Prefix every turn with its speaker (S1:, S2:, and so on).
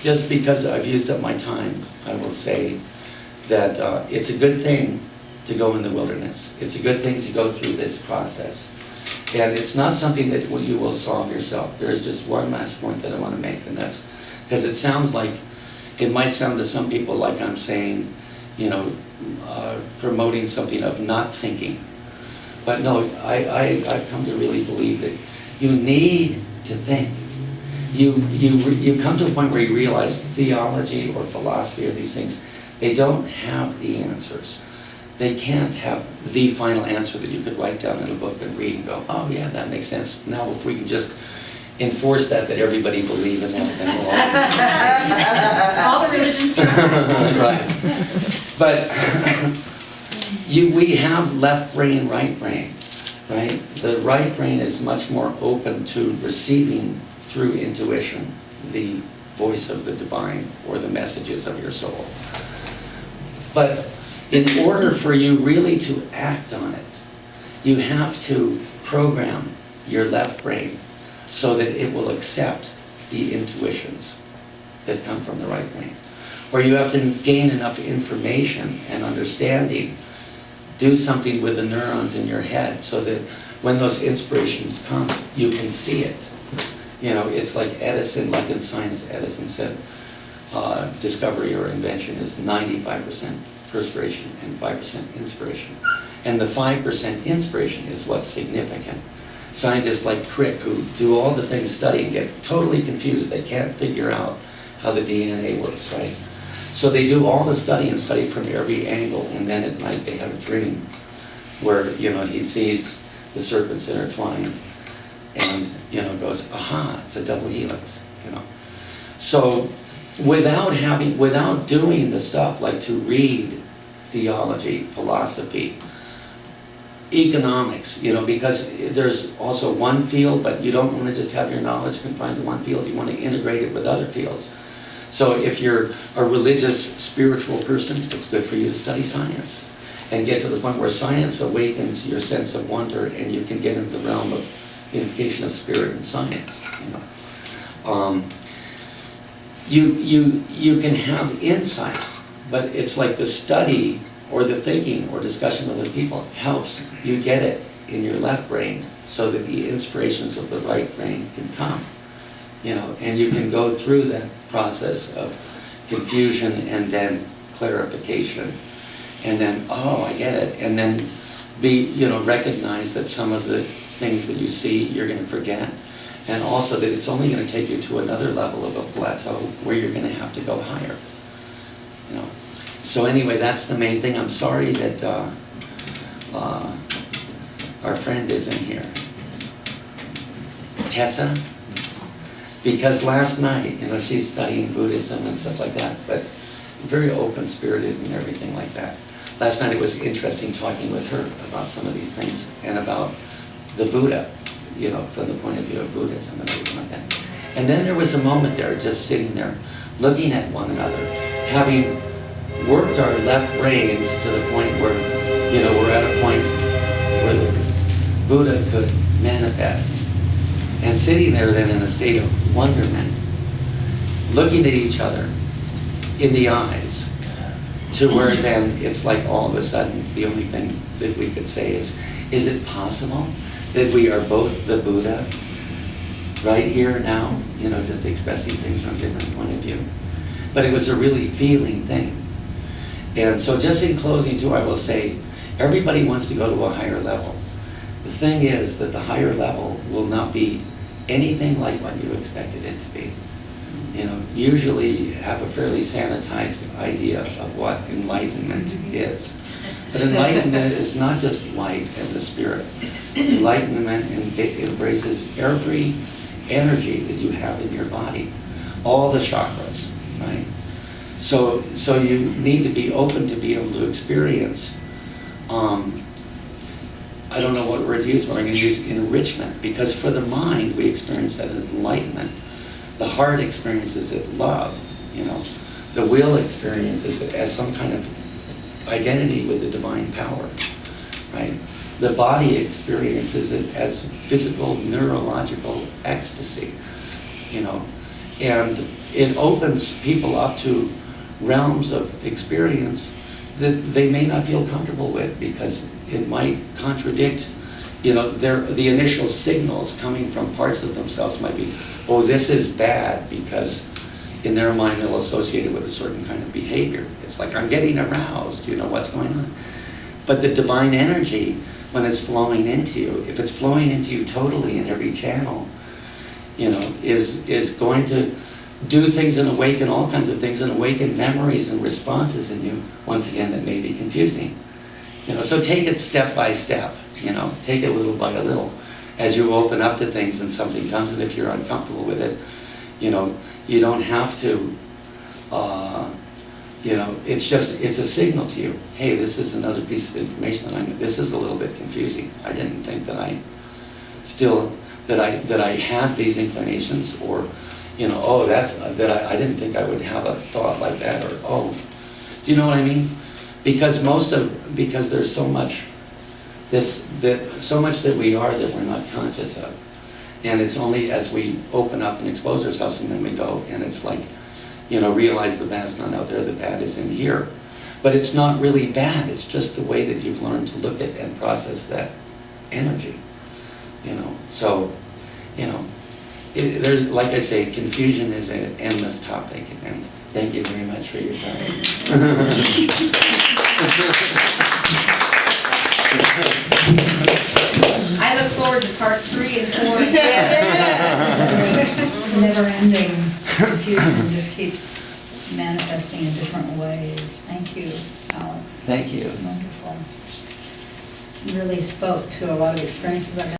S1: just because I've used up my time, I will say that it's a good thing to go in the wilderness. It's a good thing to go through this process. And it's not something that you will solve yourself. There's just one last point that I want to make, and that's because it sounds like, it might sound to some people like I'm saying, you know, promoting something of not thinking. But no, I've come to really believe that you need to think. You come to a point where you realize theology or philosophy or these things, they don't have the answers. They can't have the final answer that you could write down in a book and read and go, oh yeah, that makes sense. Now if we can just enforce that everybody believe in that, then we'll
S2: all the religions try.
S1: Right. But we have left brain, right brain, right? The right brain is much more open to receiving through intuition the voice of the divine or the messages of your soul. But in order for you really to act on it, you have to program your left brain so that it will accept the intuitions that come from the right brain. Or you have to gain enough information and understanding, do something with the neurons in your head so that when those inspirations come, you can see it. You know, it's like Edison, like in science, Edison said, discovery or invention is 95% perspiration and 5% inspiration. And the 5% inspiration is what's significant. Scientists like Crick, who do all the things studying, get totally confused. They can't figure out how the DNA works, right? So they do all the study and study from every angle, and then at night they have a dream where, you know, he sees the serpents intertwined and, you know, goes, aha, it's a double helix, you know. So without doing the stuff like to read theology, philosophy, economics, you know, because there's also one field, but you don't want to just have your knowledge confined to one field. You want to integrate it with other fields. So if you're a religious, spiritual person, it's good for you to study science and get to the point where science awakens your sense of wonder and you can get into the realm of unification of spirit and science, you know. You can have insights, but it's like the study or the thinking or discussion with other people helps you get it in your left brain so that the inspirations of the right brain can come, you know, and you can go through that process of confusion and then clarification and then, oh, I get it, and then recognize that some of the things that you see you're going to forget, and also that it's only going to take you to another level of a plateau where you're going to have to go higher, you know. So anyway, that's the main thing. I'm sorry that our friend isn't here, Tessa, because last night, you know, she's studying Buddhism and stuff like that, but very open-spirited and everything like that. Last night it was interesting talking with her about some of these things and about the Buddha, you know, from the point of view of Buddhism and everything like that. And then there was a moment there, just sitting there, looking at one another, having worked our left brains to the point where, you know, we're at a point where the Buddha could manifest. And sitting there then in a state of wonderment, looking at each other in the eyes, to where then it's like all of a sudden the only thing that we could say is it possible that we are both the Buddha right here now, you know, just expressing things from a different point of view. But it was a really feeling thing. And so just in closing too, I will say, everybody wants to go to a higher level. The thing is that the higher level will not be anything like what you expected it to be. You know, usually you have a fairly sanitized idea of what enlightenment is. But enlightenment is not just light and the spirit. Enlightenment embraces every energy that you have in your body, all the chakras, right? So you need to be open to be able to experience, I don't know what word to use, but I'm going to use enrichment, because for the mind we experience that as enlightenment. The heart experiences it love, you know. The will experiences it as some kind of identity with the divine power, right? The body experiences it as physical, neurological ecstasy, you know. And it opens people up to realms of experience that they may not feel comfortable with, because it might contradict, the initial signals coming from parts of themselves might be, oh, this is bad, because in their mind they'll associate it with a certain kind of behavior. It's like, I'm getting aroused, what's going on? But the divine energy, when it's flowing into you, if it's flowing into you totally in every channel, is going to do things and awaken all kinds of things, and awaken memories and responses in you, once again, that may be confusing. So take it step by step, take it little by little. As you open up to things and something comes, and if you're uncomfortable with it, you don't have to, it's a signal to you. Hey, this is another piece of information this is a little bit confusing. I didn't think that I had these inclinations, or, I didn't think I would have a thought like that, or, do you know what I mean? Because there's so much that we are that we're not conscious of. And it's only as we open up and expose ourselves, and then we go, and it's like, realize the bad's not out there, the bad is in here. But it's not really bad, it's just the way that you've learned to look at and process that energy. So, there's, like I say, confusion is an endless topic, and thank you very much for your time.
S2: I look forward to part 3 and 4.
S3: It's never-ending confusion, just keeps manifesting in different ways. Thank you, Alex.
S1: Thank you.
S3: It's wonderful. Really spoke to a lot of experiences I've had.